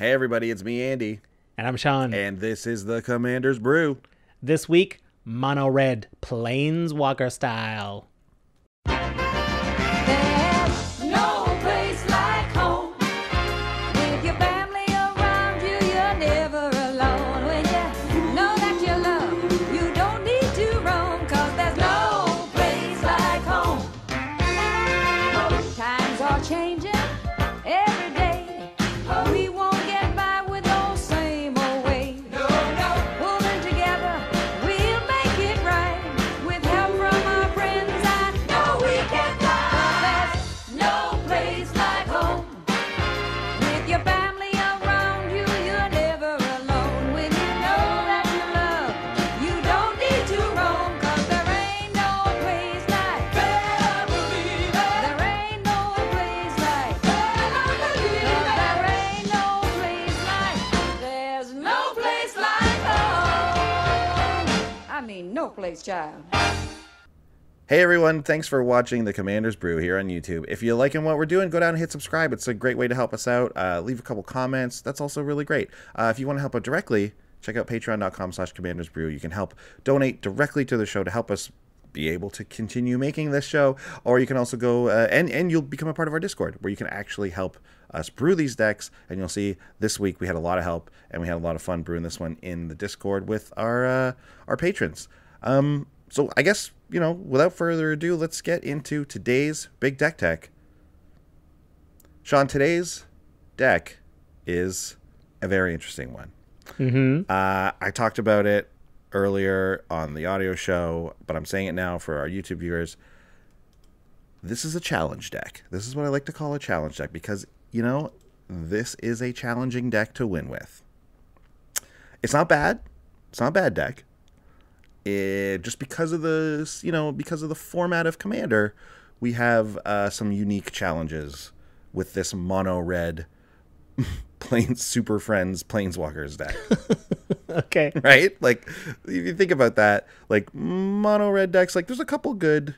Hey everybody, it's me, Andy. And I'm Sean. And this is the Commander's Brew. This week, mono red, Planeswalker style. There's no place like home. With your family around you, you're never alone. When you know that you love, you don't need to roam. 'Cause there's no place like home. Times are changing every day. We won't get by with those same old ways. Pulling together, we'll make it right. With help from our friends, I know we can fly. There's no place like home. With your family around you, you're never alone. When you know that you love, you don't need to roam. 'Cause there ain't no place like family. There ain't no place like family. There ain't no place like, there's no place like home. I mean, no place, child. Hey everyone, thanks for watching the Commander's Brew here on YouTube. If you're liking what we're doing, go down and hit subscribe. It's a great way to help us out. Leave a couple comments. That's also really great. If you want to help out directly, check out patreon.com/commandersbrew. You can help donate directly to the show to help us be able to continue making this show. Or you can also go and you'll become a part of our Discord where you can actually help us brew these decks. And you'll see this week we had a lot of help and we had a lot of fun brewing this one in the Discord with our patrons. So I guess, you know, without further ado, let's get into today's big deck tech. Sean, today's deck is a very interesting one. I talked about it earlier on the audio show, but I'm saying it now for our YouTube viewers. This is a challenge deck. This is what I like to call a challenge deck because, you know, this is a challenging deck to win with. It's not bad. It's not a bad deck. Just because of the, you know, because of the format of Commander, we have some unique challenges with this mono red Super Friends Planeswalkers deck. Okay. Right? Like, if you think about that, like mono red decks, like there's a couple good,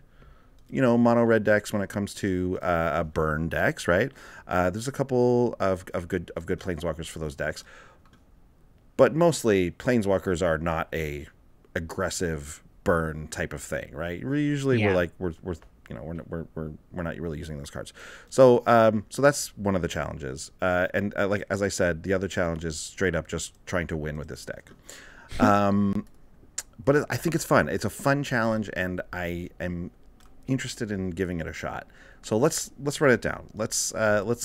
you know, mono red decks when it comes to burn decks, right? There's a couple of good Planeswalkers for those decks, but mostly Planeswalkers are not a aggressive burn type of thing, right? Usually Yeah. we're you know, we're not really using those cards. So so that's one of the challenges. And like as I said, the other challenge is straight up just trying to win with this deck. But I think it's fun. It's a fun challenge, and I am interested in giving it a shot. So let's run it down. Let's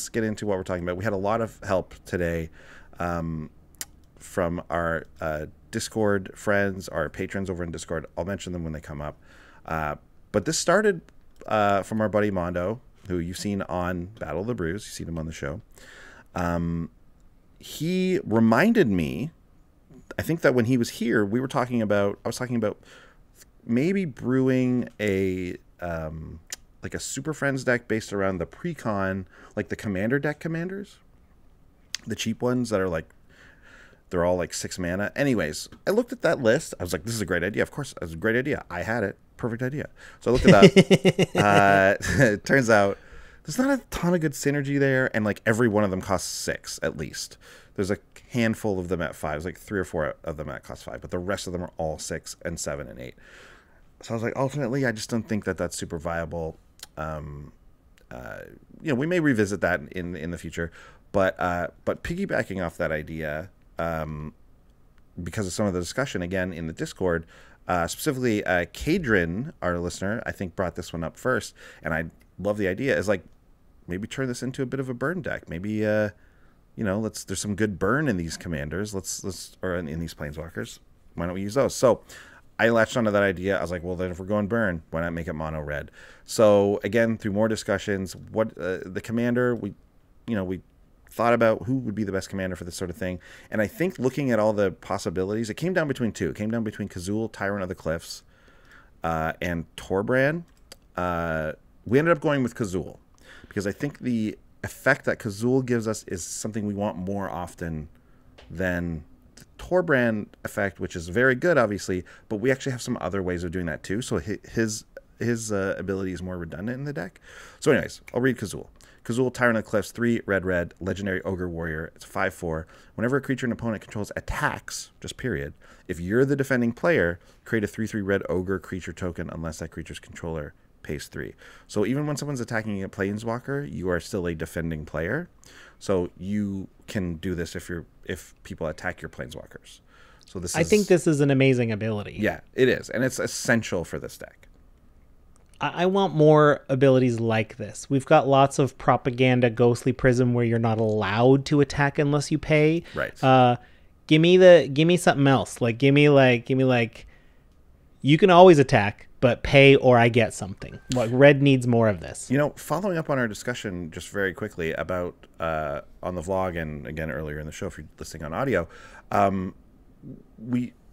get into what we're talking about. We had a lot of help today from our Discord friends, our patrons over in Discord. I'll mention them when they come up. But this started from our buddy Mondo, who you've seen on Battle of the Brews. You've seen him on the show. He reminded me, I think that when he was here, I was talking about maybe brewing a like a Super Friends deck based around the pre-con, like the Commander deck commanders, the cheap ones that are like, they're all like 6 mana. Anyways, I looked at that list. I was like, this is a great idea. Of course, it was a great idea. I had it. Perfect idea. So I looked it up. It turns out there's not a ton of good synergy there. And like every one of them costs 6 at least. There's a handful of them at 5. There's like 3 or 4 of them at cost 5. But the rest of them are all 6 and 7 and 8. So I was like, ultimately, I just don't think that that's super viable. You know, we may revisit that in the future. But piggybacking off that idea, because of some of the discussion again in the Discord, specifically Kadrin, our listener, I think brought this one up first, and I love the idea. Is like maybe turn this into a bit of a burn deck. Maybe you know, there's some good burn in these commanders. Or in these planeswalkers. Why don't we use those? So I latched onto that idea. I was like, well, then if we're going burn, why not make it mono red? So again, through more discussions, what the commander we thought about who would be the best commander for this sort of thing. And I think looking at all the possibilities, it came down between two. It came down between Kazul, Tyrant of the Cliffs, and Torbran. We ended up going with Kazul because I think the effect that Kazul gives us is something we want more often than the Torbran effect, which is very good, obviously, but we actually have some other ways of doing that too. So his ability is more redundant in the deck. So anyways, I'll read Kazul. Kazul, Tyrant of the Cliffs, 3 red, legendary ogre warrior. It's 5/4. Whenever a creature an opponent controls attacks, just period, if you're the defending player, create a 3/3 red ogre creature token unless that creature's controller pays 3. So even when someone's attacking a planeswalker, you are still a defending player. So you can do this if people attack your planeswalkers. So this I think this is an amazing ability. Yeah, it is, and it's essential for this deck. I want more abilities like this. We've got lots of propaganda, Ghostly Prism, where you're not allowed to attack unless you pay. Right. Give me something else. Like give me you can always attack, but pay or I get something. Like red needs more of this. You know, following up on our discussion just very quickly about on the vlog and again earlier in the show if you're listening on audio,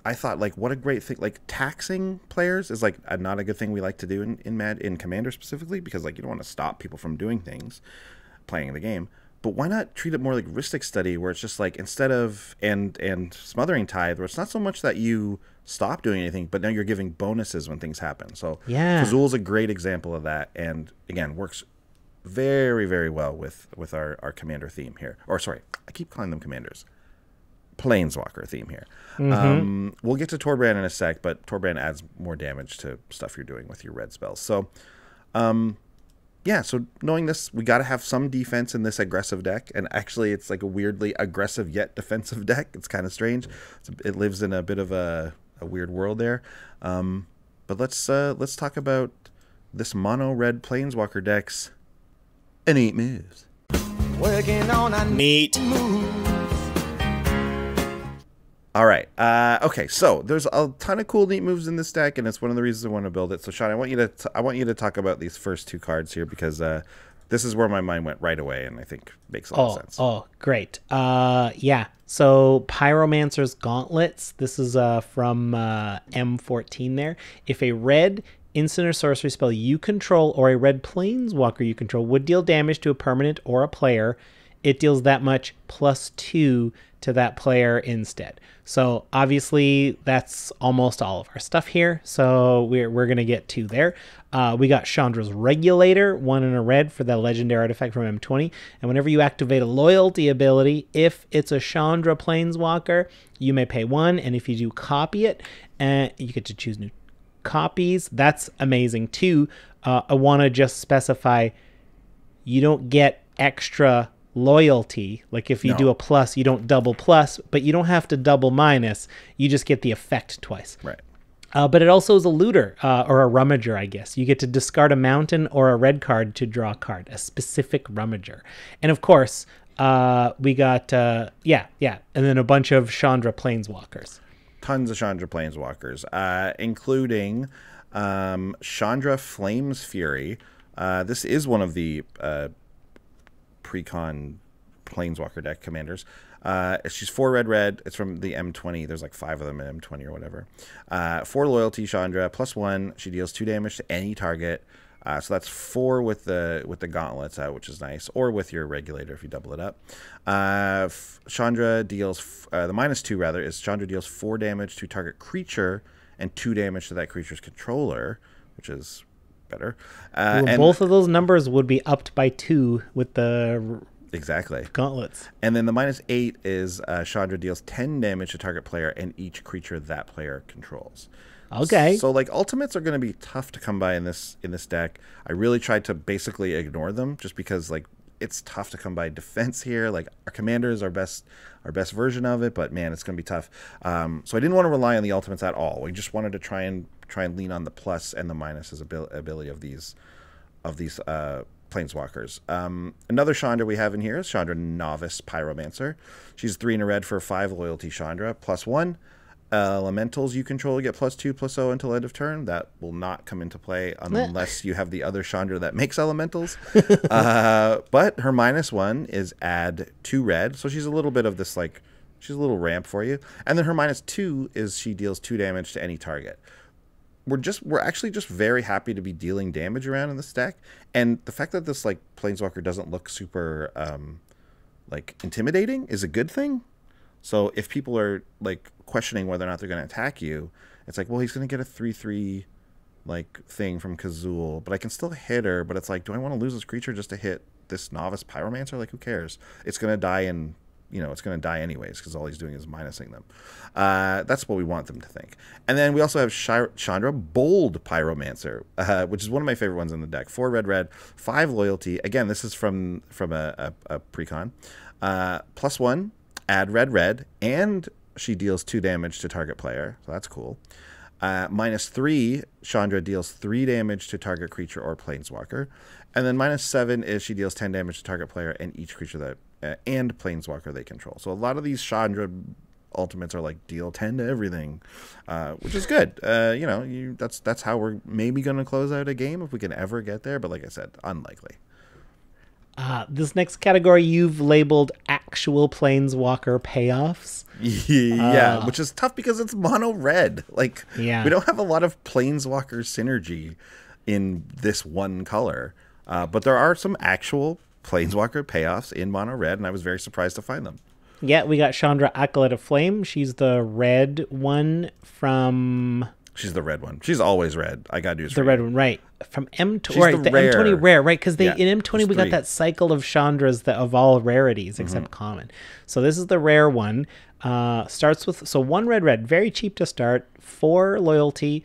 I thought, like, what a great thing. Like, taxing players is, like, not a good thing we like to do in Commander specifically, because, like, you don't want to stop people from doing things, playing the game. But why not treat it more like Ristic Study, where it's just, like, instead of, and Smothering Tithe, where it's not so much that you stop doing anything, but now you're giving bonuses when things happen. So, yeah, Kazul's a great example of that, and, again, works very, very well with our Commander theme here. Or, sorry, I keep calling them Commanders. Planeswalker theme here. We'll get to Torbrand in a sec, but Torbrand adds more damage to stuff you're doing with your red spells. So, yeah, so knowing this, we got to have some defense in this aggressive deck, and actually it's like a weirdly aggressive yet defensive deck. It's kind of strange. It lives in a bit of a weird world there. But let's talk about this mono red Planeswalker deck's innate moves. Working on a neat move. All right. Okay. So there's a ton of cool, neat moves in this deck, and it's one of the reasons I want to build it. So, Sean, I want you to talk about these first 2 cards here because this is where my mind went right away, and I think makes a lot of sense. Oh, great. Yeah. So Pyromancers Gauntlets. This is from M14 there. If a red instant or sorcery spell you control or a red planeswalker you control would deal damage to a permanent or a player, it deals that much +2 to that player instead. So obviously that's almost all of our stuff here. So we're going to get 2 there. We got Shaundra's Regulator, 1 in a red for the legendary artifact from M20. And whenever you activate a loyalty ability, if it's a Shaundra Planeswalker, you may pay 1. And if you do copy it, you get to choose new copies. That's amazing too. I want to just specify you don't get extra loyalty. Like if you do a plus, you don't double plus, but you don't have to double minus. You just get the effect twice. Right. But it also is a looter or a rummager, I guess. You get to discard a mountain or a red card to draw a card, a specific rummager. And of course, we got, and then a bunch of Shaundra Planeswalkers. Tons of Shaundra Planeswalkers, including Shaundra Flames Fury. This is one of the pre-con Planeswalker deck commanders. She's 4 red. It's from the M20. There's like 5 of them in M20 or whatever. 4 loyalty Shaundra, +1. She deals 2 damage to any target. So that's 4 with the gauntlets out, which is nice, or with your regulator if you double it up. Shaundra deals the -2 rather is Shaundra deals 4 damage to target creature and 2 damage to that creature's controller, which is better. And both of those numbers would be upped by 2 with the gauntlets. And then the -8 is Shaundra deals 10 damage to target player and each creature that player controls. Okay. So like ultimates are going to be tough to come by in this deck. I really tried to basically ignore them just because like it's tough to come by defense here. Like our commander is our best version of it, but man, it's going to be tough. So I didn't want to rely on the ultimates at all. We just wanted to try and lean on the plus and the minuses ability of these Planeswalkers. Another Shaundra we have in here is Shaundra Novice Pyromancer. She's 3 in a red for 5 loyalty Shaundra, +1. Elementals you control get +2/+0 until end of turn. That will not come into play unless you have the other Shaundra that makes elementals. But her -1 is add 2 red, so she's a little bit of this like she's a little ramp for you. And then her -2 is she deals 2 damage to any target. We're actually just very happy to be dealing damage around in this deck, and the fact that this like Planeswalker doesn't look super like intimidating is a good thing. So if people are like questioning whether or not they're going to attack you, it's like, well, he's going to get a 3/3 like thing from Kazul, but I can still hit her. But it's like, do I want to lose this creature just to hit this Novice Pyromancer, like who cares? It's gonna die in, it's gonna die anyways because all he's doing is minusing them. That's what we want them to think. And then we also have Shaundra, Bold Pyromancer, which is one of my favorite ones in the deck. 4 red, 5 loyalty. Again, this is from a precon. +1, add red, and she deals 2 damage to target player, so that's cool. -3, Shaundra deals 3 damage to target creature or planeswalker. And then -7 is she deals 10 damage to target player and each creature that and planeswalker they control. So a lot of these Shaundra ultimates are like deal 10 to everything, which is good. That's how we're maybe going to close out a game if we can ever get there. But like I said, unlikely. This next category you've labeled actual planeswalker payoffs. Yeah, which is tough because it's mono red. Like, yeah. We don't have a lot of planeswalker synergy in this one color. But there are some actual planeswalker payoffs in mono red, and I was very surprised to find them. Yeah, we got Shaundra, Acolyte of Flame. She's the red one from... She's the red one. She's always red. I got to use the red one, right? From M20, right? the The M20 rare, right? Because in M20 we got 3. that cycle of Chandras of all rarities except common. So this is the rare one. Starts with 1 red, very cheap to start. 4 loyalty,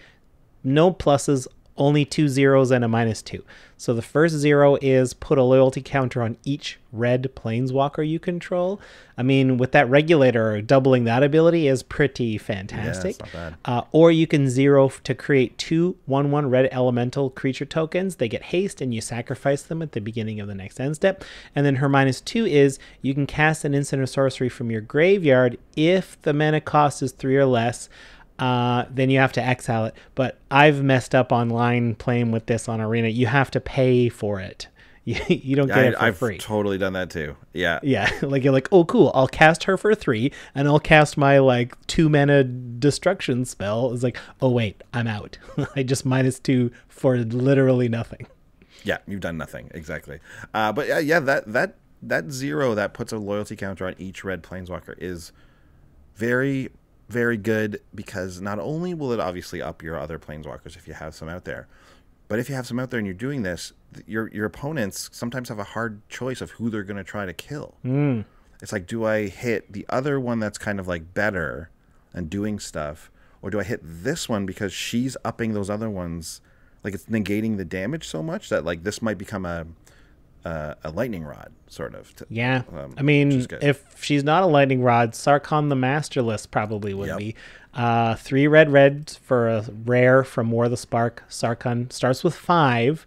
no pluses, only 2 zeros and a -2. So the first 0 is put a loyalty counter on each red planeswalker you control. I mean, with that regulator, doubling that ability is pretty fantastic. Yeah, it's not bad. Or you can 0 to create 2 1/1 red elemental creature tokens. They get haste and you sacrifice them at the beginning of the next end step. And then her -2 is you can cast an instant or sorcery from your graveyard if the mana cost is 3 or less. Then you have to exile it. But I've messed up online playing with this on Arena. You have to pay for it. You don't get it for free. I've totally done that too. Yeah. Yeah. Like you're like, oh, cool. I'll cast her for 3 and I'll cast my 2 mana destruction spell. It's like, oh, wait, I'm out. I just -2 for literally nothing. Yeah, you've done nothing. Exactly. But yeah, that 0 that puts a loyalty counter on each red planeswalker is very, very good because not only will it obviously up your other planeswalkers if you have some out there, but if you have some out there and you're doing this, your opponents sometimes have a hard choice of who they're going to try to kill. It's like, do I hit the other one that's kind of like better and doing stuff, or do I hit this one because she's upping those other ones? Like it's negating the damage so much that like this might become a lightning rod sort of. Yeah. I mean, if she's not a lightning rod, Sarkhan the Masterless probably would be. 3 red for a rare from War of the Spark. Sarkhan starts with 5,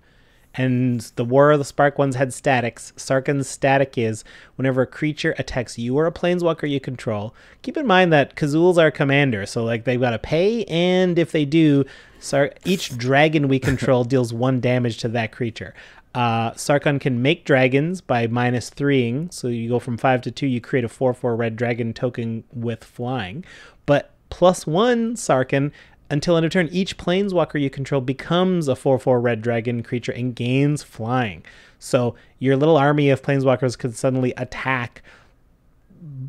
and the War of the Spark ones had statics. Sarkhan's static is whenever a creature attacks you or a planeswalker you control. Keep in mind that Kazul's our commander, so like they've got to pay, and if they do, each dragon we control deals 1 damage to that creature. Sarkhan can make dragons by -3ing, so you go from 5 to 2, you create a 4/4 red dragon token with flying. But +1 Sarkhan, until end of turn, each planeswalker you control becomes a 4/4 red dragon creature and gains flying. So your little army of planeswalkers could suddenly attack,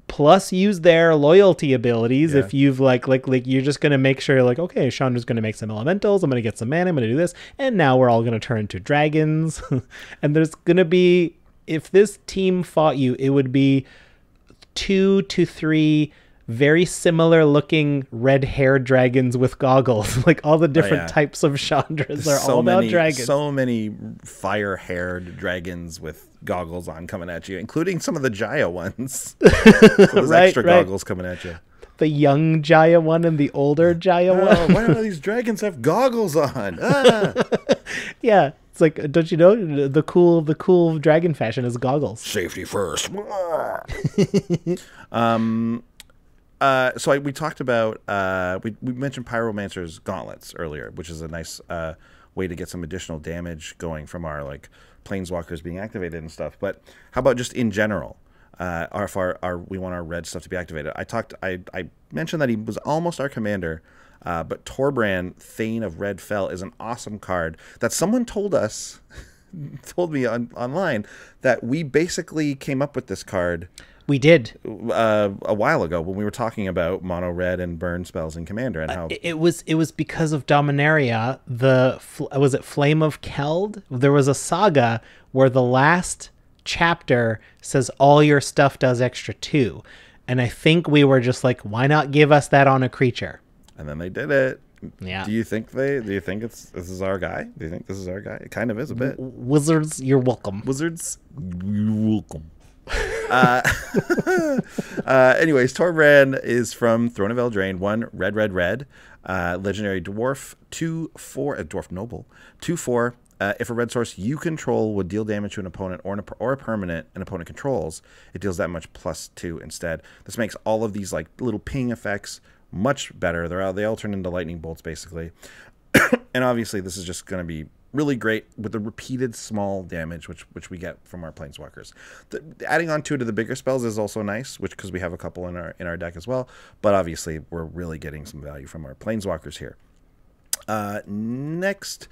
plus use their loyalty abilities. If you've like you're just going to make sure like, okay, Shaundra's going to make some elementals, I'm going to get some mana, I'm going to do this, and now we're all going to turn into dragons. And there's going to be, if this team fought you, it would be 2 to 3 very similar looking red hair dragons with goggles. Like all the different types of Shaundras are all about dragons. So many fire haired dragons with goggles on coming at you, including some of the Jaya ones. Those extra goggles coming at you. The young Jaya one and the older Jaya one. Why don't these dragons have goggles on? Yeah. It's like, don't you know, the cool dragon fashion is goggles. Safety first. We talked about we mentioned Pyromancers Gauntlets earlier, which is a nice way to get some additional damage going from our like planeswalkers being activated and stuff. But how about just in general? If we want our red stuff to be activated. I mentioned that he was almost our commander, but Torbrand, Thane of Red Fell, is an awesome card that someone told me online that we basically came up with this card. We did a while ago when we were talking about mono red and burn spells in Commander and how it was because of Dominaria. Was it Flame of Keld? There was a saga where the last Chapter says all your stuff does extra 2. And I think we were just like, why not give us that on a creature? And then they did it. Yeah. Do you think this is our guy? Do you think this is our guy? It kind of is a bit. Wizards, you're welcome. Wizards, you're welcome. Anyways, Torbrand is from Throne of Eldraine. 1 red. Legendary dwarf. 2/4 a dwarf noble. 2/4. If a red source you control would deal damage to an opponent or a permanent an opponent controls, it deals that much +2 instead. This makes all of these like little ping effects much better. They all turn into lightning bolts basically. And obviously this is just going to be really great with the repeated small damage which we get from our planeswalkers. Adding on to the bigger spells is also nice, which because we have a couple in our deck as well. But obviously we're really getting some value from our planeswalkers here. Next,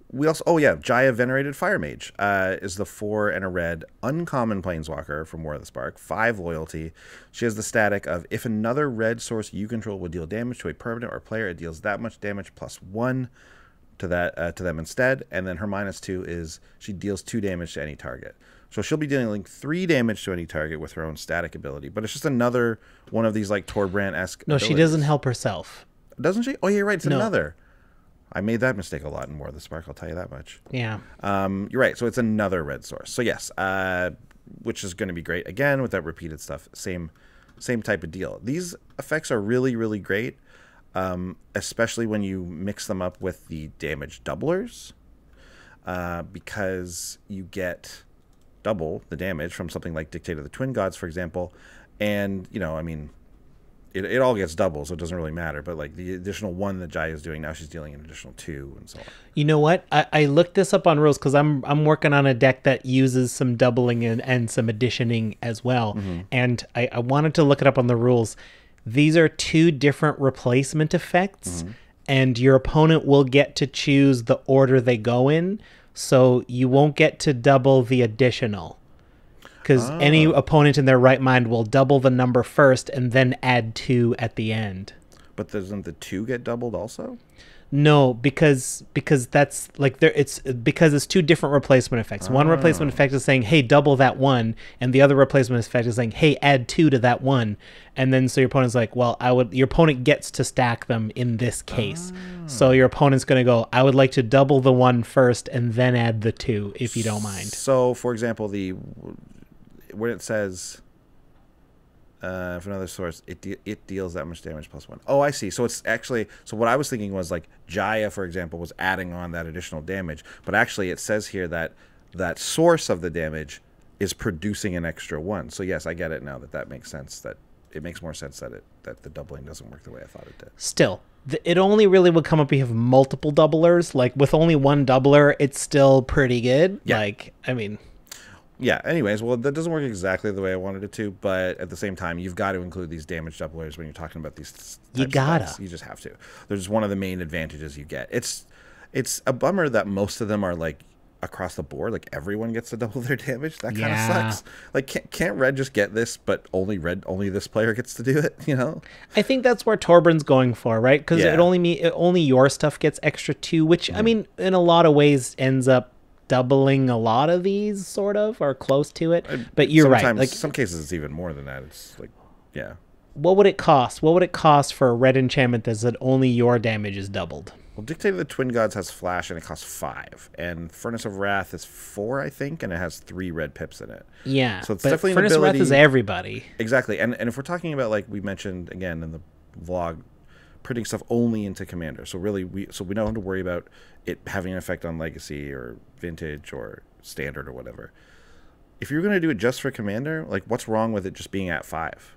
we also Jaya Venerated Fire Mage is the 4 and a red uncommon planeswalker from War of the Spark. 5 loyalty. She has the static of if another red source you control would deal damage to a permanent or player, it deals that much damage +1 to them instead. And then her -2 is she deals 2 damage to any target. So she'll be dealing 3 damage to any target with her own static ability. But it's just another one of these like Torbrand-esque No, abilities. she doesn't help herself. Doesn't she? Oh, yeah, you're right. It's No. another. I made that mistake a lot in War of the Spark, I'll tell you that much. Yeah. You're right. So it's another red source. So yes, which is going to be great. Again, with that repeated stuff, same type of deal. These effects are really, really great, especially when you mix them up with the damage doublers, because you get double the damage from something like Dictate of the Twin Gods, for example. And, I mean, it all gets double, so it doesn't really matter. But like the additional 1 that Jaya is doing now, she's dealing an additional 2 and so on. You know what? I looked this up on rules because I'm working on a deck that uses some doubling and some additioning as well. Mm-hmm. And I wanted to look it up on the rules. These are 2 different replacement effects, and your opponent will get to choose the order they go in. So you won't get to double the additional. Because any opponent in their right mind will double the number first and then add 2 at the end. But doesn't the 2 get doubled also? No, because that's like it's 2 different replacement effects. One replacement effect is saying, "Hey, double that 1," and the other replacement effect is saying, "Hey, add 2 to that 1." And then so your opponent's like, "Well, your opponent gets to stack them in this case." So your opponent's going to go, "I would like to double the 1 first and then add the 2 if you don't mind." So, for example, when it says if another source it deals that much damage +1. Oh, I see. So it's actually what I was thinking was like Jaya, for example, was adding on that additional damage, but actually it says here that source of the damage is producing an extra 1. So yes, I get it now that makes sense. That it makes more sense that the doubling doesn't work the way I thought it did. Still, it only really would come up if you have multiple doublers. Like with only 1 doubler, it's still pretty good. Yeah. Like, I mean. Yeah, anyways, well, that doesn't work exactly the way I wanted it to, but at the same time, you've got to include these damage doublers when you're talking about these types You gotta. of spells. You just have to. There's one of the main advantages you get. It's a bummer that most of them are, like, across the board. Like, everyone gets to double their damage. That kind of sucks. Like, can't Red just get this, but only this player gets to do it, I think that's where Torbrand's going for, right? Because Yeah. only your stuff gets extra 2, which, I mean, in a lot of ways ends up doubling a lot of these, sort of, or close to it. But you're right. Like, some cases it's even more than that. It's like, yeah. What would it cost? What would it cost for a red enchantment that said only your damage is doubled? Well, Dictate of the Twin Gods has flash and it costs 5, and Furnace of Wrath is 4, I think, and it has 3 red pips in it. Yeah, so it's but definitely Furnace an of Wrath ability. is everybody. Exactly, and if we're talking about, like we mentioned again in the vlog, printing stuff only into Commander, so really we don't have to worry about it having an effect on Legacy or Vintage or Standard or whatever. If you're going to do it just for Commander, like what's wrong with it just being at 5?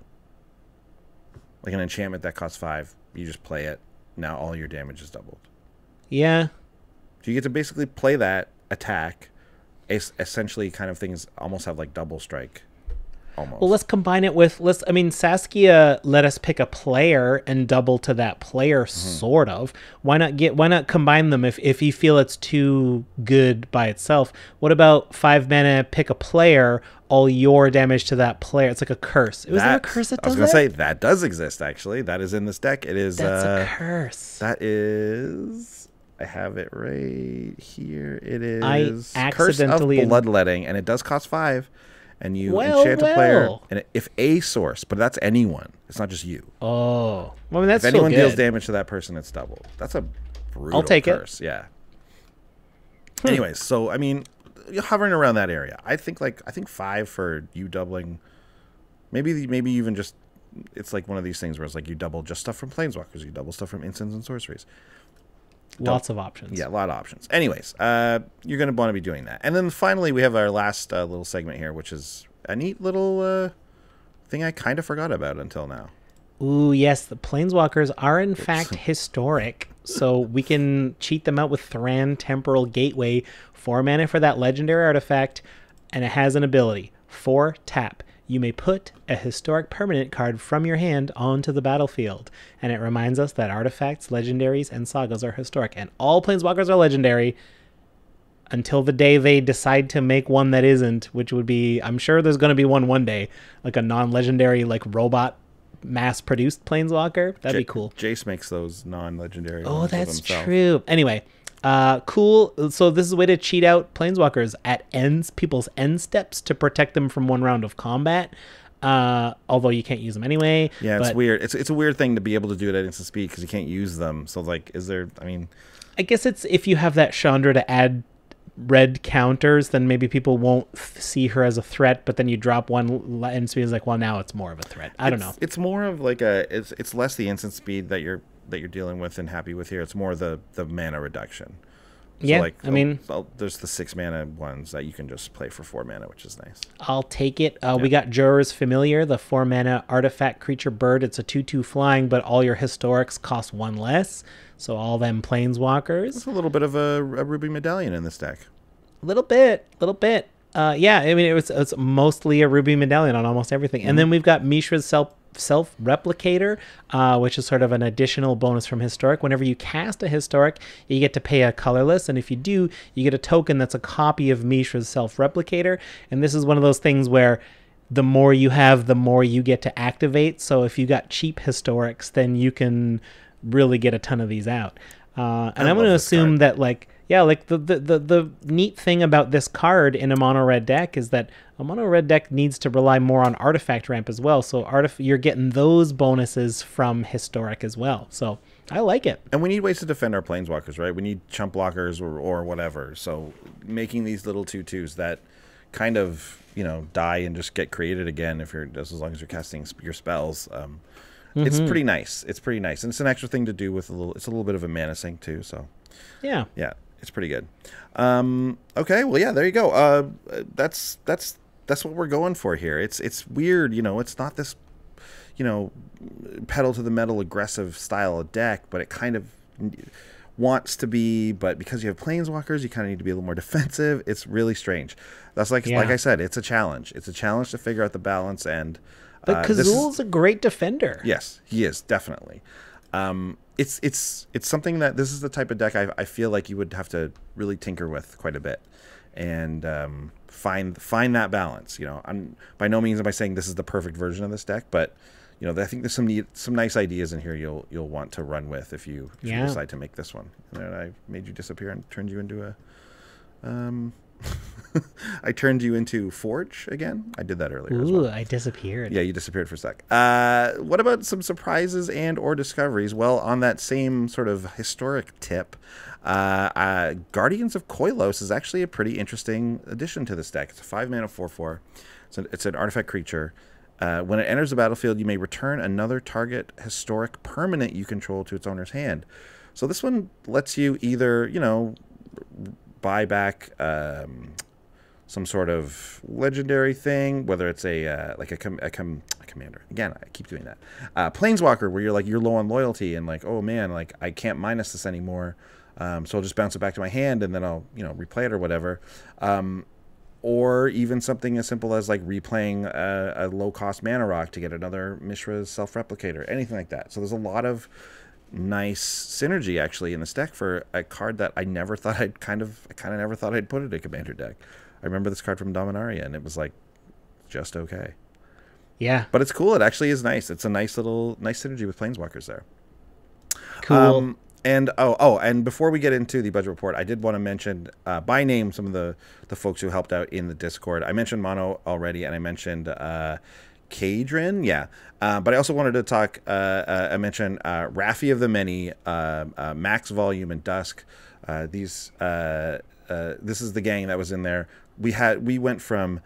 Like an enchantment that costs 5, you just play it. Now all your damage is doubled. Yeah. So you get to basically play that attack. Essentially, kind of things almost have like double strike. Almost. Well, let's combine it with Saskia let us pick a player and double to that player, sort of. Why not combine them if you feel it's too good by itself? What about 5 mana, pick a player, all your damage to that player? It's like a curse. Was there a curse that does that? I was going to say, that does exist, actually. That is in this deck. It is... That's a curse. That is... I have it right here. It is I accidentally... Curse of Bloodletting, and it does cost 5. and you Well, enchant a player, well. and if a source, but that's anyone. It's not just you. Oh, well, I mean, that's If still anyone good. deals damage to that person, it's double. That's a brutal I'll take it. curse. Yeah. Anyways, so I mean, you're hovering around that area. I think 5 for you doubling. Maybe even just it's like one of these things where it's like you double just stuff from Planeswalkers, you double stuff from instants and sorceries. Lots of options. Yeah, a lot of options. Anyways, you're going to want to be doing that. And then finally, we have our last little segment here, which is a neat little thing I kind of forgot about until now. Ooh, yes, the Planeswalkers are in fact historic, so we can cheat them out with Thran Temporal Gateway, 4 mana for that legendary artifact, and it has an ability. 4 tap. You may put a historic permanent card from your hand onto the battlefield. And it reminds us that artifacts, legendaries, and sagas are historic. And all Planeswalkers are legendary until the day they decide to make one that isn't, which would be, I'm sure there's going to be one day, like a non-legendary, like robot mass-produced Planeswalker. That'd be cool. Jace makes those non-legendary Oh, ones of that's himself. true. Anyway, cool. So this is a way to cheat out Planeswalkers at people's end steps to protect them from one round of combat. Although you can't use them anyway. Yeah, it's but weird. It's a weird thing to be able to do it at instant speed because you can't use them. So like, is there? I mean, I guess it's if you have that Shaundra to add red counters, then maybe people won't see her as a threat. But then you drop one and speed is like, well, now it's more of a threat. I don't know. It's more of like it's less the instant speed that you're dealing with and happy with here. It's more the mana reduction. So Yeah, like, I mean, there's the 6 mana ones that you can just play for 4 mana, which is nice. I'll take it. We got Jorah's Familiar, the 4 mana artifact creature bird. It's a 2/2 flying, but all your historics cost 1 less. So all them Planeswalkers. It's a little bit of a Ruby Medallion in this deck. Little bit. Yeah, I mean, it's mostly a Ruby Medallion on almost everything. And then we've got Mishra's Self-Replicator, which is sort of an additional bonus from Historic. Whenever you cast a Historic, you get to pay a colorless, and if you do, you get a token that's a copy of Mishra's Self-Replicator. And this is one of those things where the more you have, the more you get to activate. So if you got cheap Historics, then you can really get a ton of these out. And I'm going to assume that, like, yeah, like the neat thing about this card in a mono red deck is that a mono red deck needs to rely more on artifact ramp as well. So you're getting those bonuses from Historic as well. So I like it. And we need ways to defend our Planeswalkers, right? We need chump blockers or whatever. So making these little 2/2s that kind of, die and just get created again if you're as long as you're casting your spells. It's pretty nice. It's pretty nice. And it's an extra thing to do with it's a little bit of a mana sink too. So Yeah. it's pretty good. Okay, well, yeah, there you go. That's what we're going for here. It's weird, it's not this, pedal to the metal aggressive style of deck, but it kind of wants to be. But because you have Planeswalkers, you kind of need to be a little more defensive. It's really strange. That's like I said, it's a challenge. It's a challenge to figure out the balance. And But Kazul's a great defender. yes, he is definitely. It's something that this is the type of deck I feel like you would have to really tinker with quite a bit and find that balance. I'm by no means am I saying this is the perfect version of this deck, but I think there's some nice ideas in here you'll want to run with if you decide to make this one. And then I made you disappear and turned you into a I turned you into Forge again. I did that earlier. Ooh, I disappeared. Yeah, you disappeared for a sec. What about some surprises and or discoveries? Well, on that same sort of historic tip, Guardians of Coy Loss is actually a pretty interesting addition to this deck. It's a 5 mana 4/4. It's an artifact creature. When it enters the battlefield, you may return another target historic permanent you control to its owner's hand. So this one lets you either, buy back some sort of legendary thing, whether it's a commander. Again, I keep doing that. Planeswalker, where you're low on loyalty and like, oh man, like I can't minus this anymore, so I'll just bounce it back to my hand and then I'll replay it or whatever. Or even something as simple as like replaying a low cost mana rock to get another Mishra's Self-Replicator, anything like that. So there's a lot of nice synergy actually in this deck for a card that I never thought I kind of never thought I'd put in a commander deck. I remember this card from Dominaria and it was like just okay. Yeah. But it's cool. It actually is nice. It's a nice synergy with Planeswalkers there. Cool. And before we get into the budget report, I did want to mention by name some of the folks who helped out in the Discord. I mentioned Mono already, and I mentioned Kadrin, yeah. But I also wanted to talk. I mentioned Raffi of the Many, Max Volume, and Dusk. This is the gang that was in there. We went from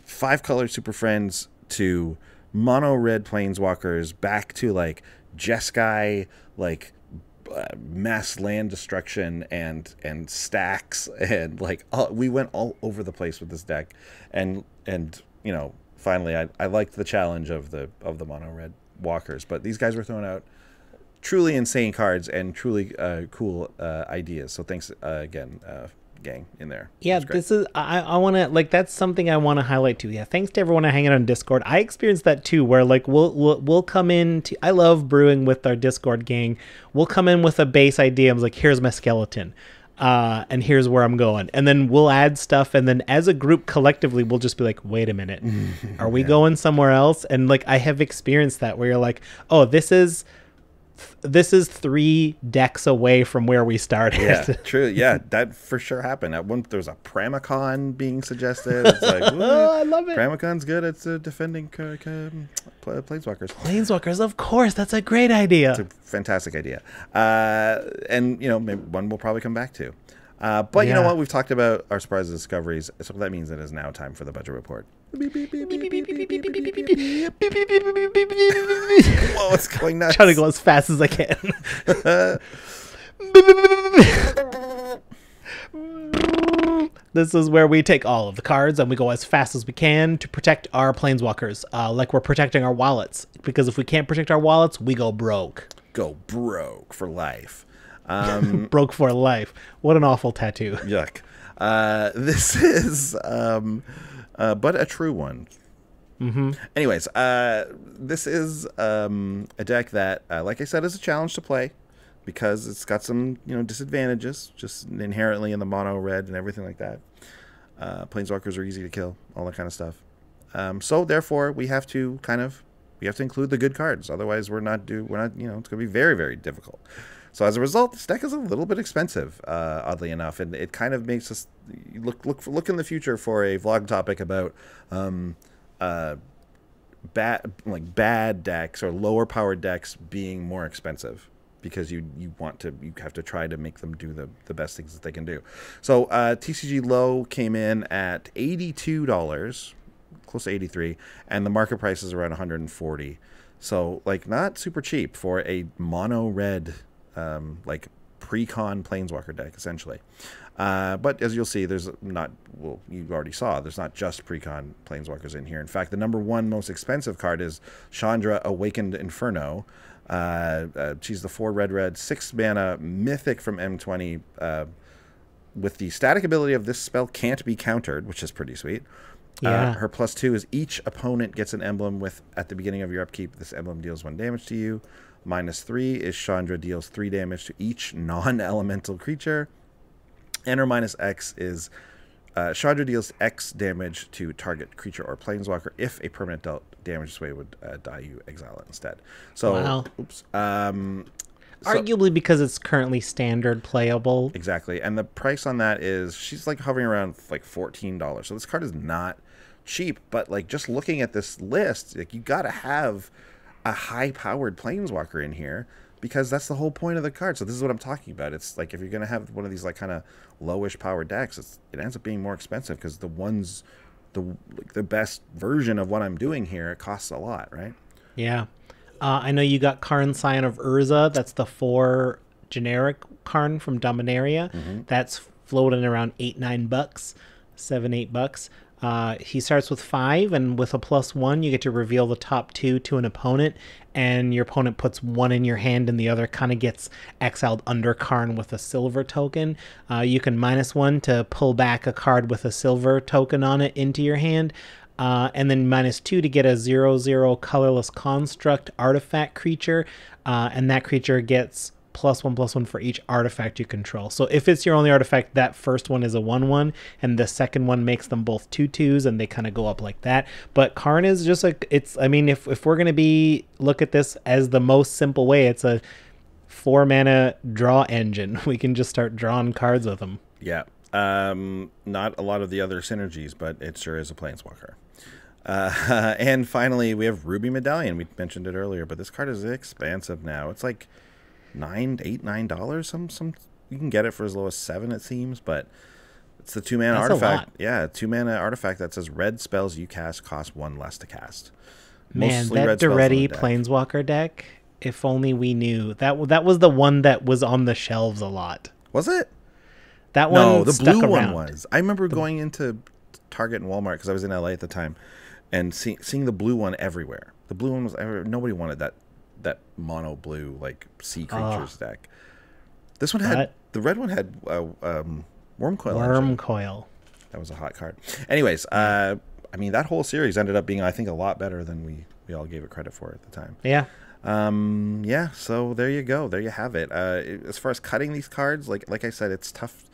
5-color Super Friends to mono red Planeswalkers back to like Jeskai, like mass land destruction and stacks, and like we went all over the place with this deck, and you know, finally I liked the challenge of the mono red walkers, but these guys were throwing out truly insane cards and truly cool ideas. So thanks again, gang in there. Yeah, this is I want to, like, that's something I want to highlight too. Yeah, thanks to everyone hanging out on Discord. I experienced that too, where like we'll come in to, I love brewing with our Discord gang. We'll come in with a base idea. I'm like, here's my skeleton, and here's where I'm going, and then we'll add stuff, and then as a group collectively we'll just be like, wait a minute, are we going somewhere else? And like I have experienced that where you're like, oh, this is 3 decks away from where we started. Yeah, true. Yeah, that for sure happened. At one, there was a Pramicon being suggested. It's like, oh, I love it. Pramicon's good at defending Planeswalkers. Planeswalkers, of course. That's a great idea. It's a fantastic idea. And, you know, maybe one we'll probably come back to. But you know what? We've talked about our surprise discoveries, so that means it is now time for the budget report. Whoa, it's going nuts. Trying to go as fast as I can. This is where we take all of the cards and we go as fast as we can to protect our Planeswalkers, like we're protecting our wallets. Because if we can't protect our wallets, we go broke. Go broke for life. Broke for life. What an awful tattoo. Yuck. This is but a true one. Mm-hmm. Anyways, this is a deck that, like I said, is a challenge to play because it's got some, you know, disadvantages just inherently in the mono red and everything like that. Planeswalkers are easy to kill, all that kind of stuff. So therefore, we have to include the good cards. Otherwise, we're not, you know, it's going to be very, very difficult. So as a result, this deck is a little bit expensive, oddly enough, and it kind of makes us look in the future for a vlog topic about bad decks or lower powered decks being more expensive because you have to try to make them do the best things that they can do. So TCG low came in at $82, close to 83, and the market price is around 140. So like not super cheap for a mono red like pre-con Planeswalker deck, essentially. But as you'll see, there's not, well, you already saw, there's not just pre-con Planeswalkers in here. In fact, the number 1 most expensive card is Shaundra Awakened Inferno. She's the 4 red 6 mana mythic from M20 with the static ability of this spell can't be countered, which is pretty sweet. Yeah. Her +2 is each opponent gets an emblem with at the beginning of your upkeep. This emblem deals 1 damage to you. -3 is Shaundra deals 3 damage to each non-elemental creature. And her -X is Shaundra deals X damage to target creature or Planeswalker. If a permanent dealt damage this way would die, you exile it instead. So, wow. Oops. Arguably because it's currently standard playable. Exactly. And the price on that is, she's like hovering around like $14. So this card is not cheap, but like just looking at this list, like you got to have a high-powered Planeswalker in here because that's the whole point of the card. So this is what I'm talking about. It's like if you're going to have one of these like kind of lowish powered decks, it ends up being more expensive because the best version of what I'm doing here, it costs a lot, right? Yeah. I know you got Karn Scion of Urza. That's the 4 generic Karn from Dominaria. Mm-hmm. That's floating around $8-9, $7-8. He starts with 5, and with a +1, you get to reveal the top 2 to an opponent, and your opponent puts 1 in your hand, and the other kind of gets exiled under Karn with a silver token. You can -1 to pull back a card with a silver token on it into your hand. And then -2 to get a 0/0 colorless construct artifact creature, and that creature gets +1/+1 for each artifact you control. So if it's your only artifact, that first one is a 1/1, and the second one makes them both 2/2s, and they kind of go up like that. But Karn is just like, it's, I mean, if we're gonna look at this as the most simple way, it's 4 mana draw engine. We can just start drawing cards with them. Yeah. Not a lot of the other synergies, but it sure is a Planeswalker. And finally, we have Ruby Medallion. We mentioned it earlier, but this card is expensive now. It's like $9. Some you can get it for as low as $7, it seems, but it's the 2 mana That's artifact. a lot. Yeah, 2 mana artifact that says red spells you cast cost 1 less to cast. Man, Mostly that red spells in the Duretti deck. Planeswalker deck, if only we knew. That was the one that was on the shelves a lot. Was it? That one No, the stuck blue around. one was. I remember going into Target and Walmart because I was in LA at the time, and seeing the blue one everywhere. The blue one was nobody wanted that mono blue like sea creatures deck. This one had What? the red one had Worm Coil. Worm Coil. That was a hot card. Anyways, I mean that whole series ended up being I think a lot better than we all gave it credit for at the time. Yeah. Yeah, so there you go. There you have it. As far as cutting these cards, like I said, it's tough.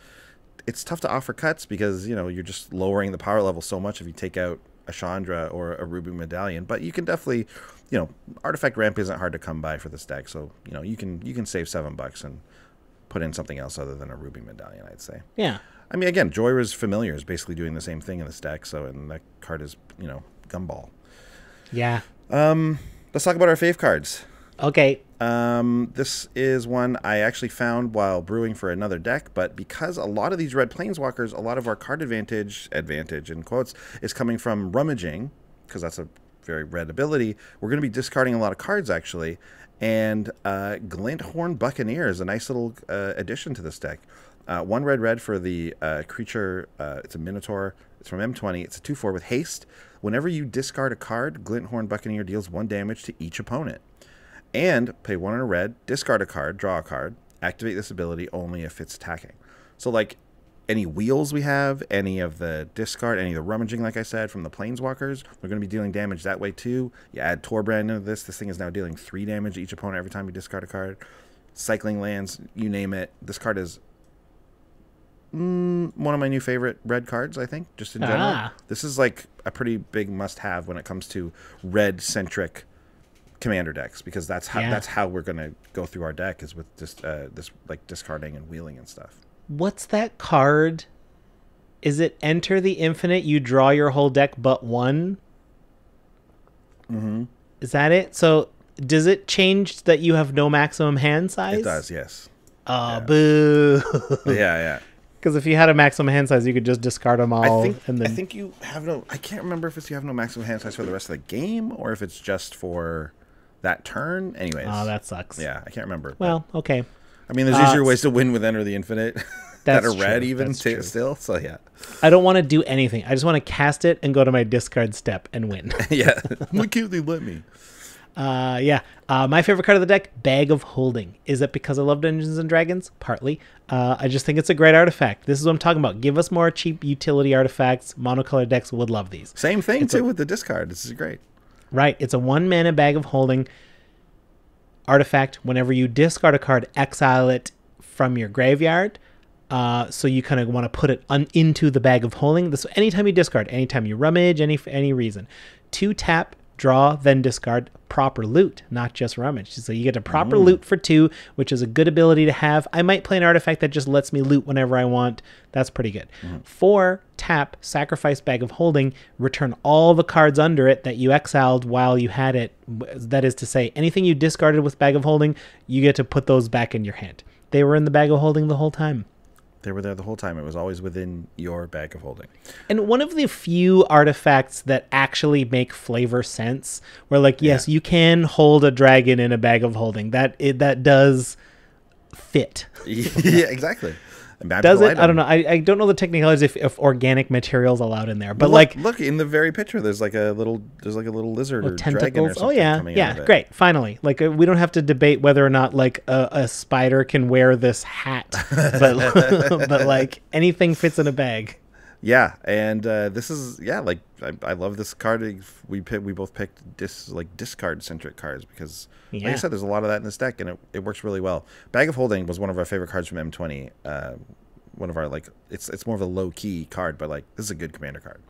It's tough to offer cuts because, you know, you're just lowering the power level so much if you take out a Shaundra or a Ruby Medallion. But you can definitely, you know, Artifact Ramp isn't hard to come by for this deck. So, you know, you can save $7 and put in something else other than a Ruby Medallion, I'd say. Yeah. I mean, again, Joyra's Familiar is basically doing the same thing in this deck. So, and that card is, you know, Gumball. Yeah. Let's talk about our fave cards. Okay. This is one I actually found while brewing for another deck, but because a lot of these red planeswalkers, a lot of our card advantage in quotes, is coming from rummaging, because that's a very red ability, we're going to be discarding a lot of cards actually, and Glinthorn Buccaneer is a nice little addition to this deck. 1 red for the creature, it's a Minotaur, it's from M20, it's a 2/4 with haste. Whenever you discard a card, Glinthorn Buccaneer deals 1 damage to each opponent. And pay 1 in a red, discard a card, draw a card, activate this ability only if it's attacking. So, like, any wheels we have, any of the discard, any of the rummaging, like I said, from the Planeswalkers, we're going to be dealing damage that way too. You add Torbrand into this thing is now dealing 3 damage to each opponent every time you discard a card. Cycling lands, you name it. This card is one of my new favorite red cards, I think, just in general. This is, like, a pretty big must-have when it comes to red-centric commander decks, because that's how we're gonna go through our deck, is with just this like discarding and wheeling and stuff. What's that card? Is it Enter the Infinite? You draw your whole deck but 1. Mm-hmm. Is that it? So does it change that you have no maximum hand size? It does, yes. Oh, Yeah. boo! Yeah. Because if you had a maximum hand size, you could just discard them all. I and then think you have no. I can't remember if you have no maximum hand size for the rest of the game, or if it's just for that turn. Anyways. Oh, that sucks. Yeah, I can't remember. Well, okay. I mean, there's easier ways to win with Enter the Infinite that That's are red true. even That's true. still. So yeah. I don't want to do anything. I just want to cast it and go to my discard step and win. Yeah. Why can't they let me? My favorite card of the deck, Bag of Holding. Is it because I love Dungeons and Dragons? Partly. I just think it's a great artifact. This is what I'm talking about. Give us more cheap utility artifacts. Monocolored decks would love these. Same thing too with the discard. This is great. Right. It's a 1 mana Bag of Holding artifact. Whenever you discard a card, exile it from your graveyard. So you kind of want to put it into the Bag of Holding. This anytime you discard, anytime you rummage, any reason. 2 tap, draw, then discard proper loot, not just rummage. So you get a proper loot for 2, which is a good ability to have. I might play an artifact that just lets me loot whenever I want. That's pretty good. 4 tap, sacrifice Bag of Holding, return all the cards under it that you exiled while you had it. That is to say, anything you discarded with Bag of Holding, you get to put those back in your hand. They were in the Bag of Holding the whole time. They were there the whole time. It was always within your Bag of Holding. And one of the few artifacts that actually make flavor sense, where like, yes, you can hold a dragon in a Bag of Holding. That does fit. Yeah, exactly. Does it? I don't know. I don't know the technicalities if organic materials allowed in there, but look in the very picture. There's like a little lizard or dragon or tentacles. something. Oh yeah, coming out of yeah, it. great. Finally, like we don't have to debate whether or not like a spider can wear this hat, but like anything fits in a bag. Yeah, and this is like I love this card. We both picked discard centric cards because, like I said, there's a lot of that in this deck, and it works really well. Bag of Holding was one of our favorite cards from M20. One of our it's more of a low key card, but like this is a good commander card.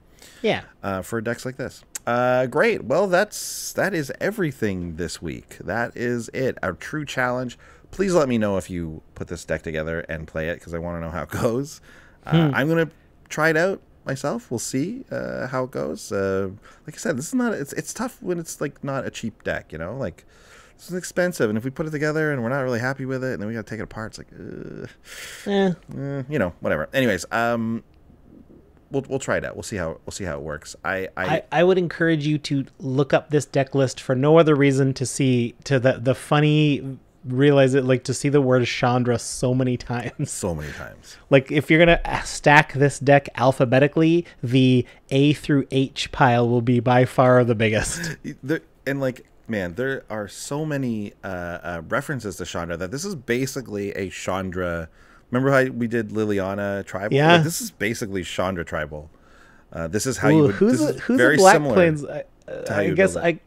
Yeah. For decks like this. Great. Well, that is everything this week. That is it. Our true challenge. please let me know if you put this deck together and play it, because I want to know how it goes. I'm going to try it out myself. We'll see how it goes. Like I said, this is not, it's tough when it's like not a cheap deck, you know, like this is expensive, and if we put it together and we're not really happy with it and then we got to take it apart, it's like you know, whatever. Anyways, we'll try it out. We'll see how it works. I would encourage you to look up this deck list for no other reason to see the funny, realize it, like to see the word Shaundra so many times. Like if you're gonna stack this deck alphabetically, the A through H pile will be by far the biggest. And like, man, there are so many references to Shaundra that this is basically a Shaundra. Remember how we did Liliana Tribal? Yeah. Like, this is basically Shaundra Tribal. This is how you would. Who's very a Black similar Plains? to how I you guess build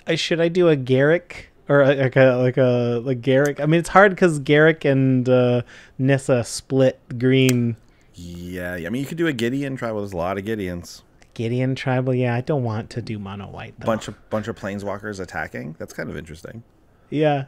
it. should I do a Garrick or like Garrick? I mean, it's hard because Garrick and Nissa split green. Yeah, I mean, you could do a Gideon Tribal. There's a lot of Gideons. Gideon Tribal, yeah. I don't want to do mono white though. Bunch of Planeswalkers attacking. That's kind of interesting. Yeah.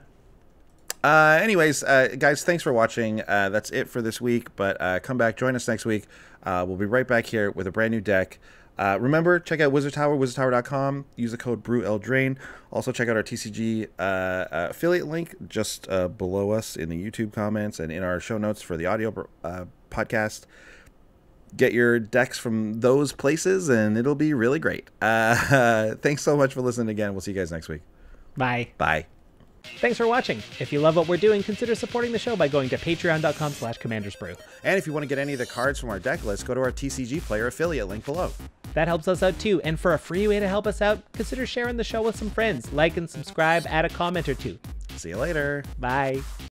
Anyways, guys, thanks for watching. That's it for this week, but come back, join us next week. We'll be right back here with a brand new deck. Remember, check out Wizard Tower, wizardtower.com. Use the code BrewLDrain. Also, check out our TCG affiliate link just below us in the YouTube comments and in our show notes for the audio podcast. Get your decks from those places, and it'll be really great. Thanks so much for listening again. We'll see you guys next week. Bye. Bye. Thanks for watching. If you love what we're doing, consider supporting the show by going to patreon.com/commandersbrew. And if you want to get any of the cards from our deck list, go to our TCG Player affiliate link below. That helps us out too. And for a free way to help us out, consider sharing the show with some friends. Like and subscribe, add a comment or two. See you later. Bye.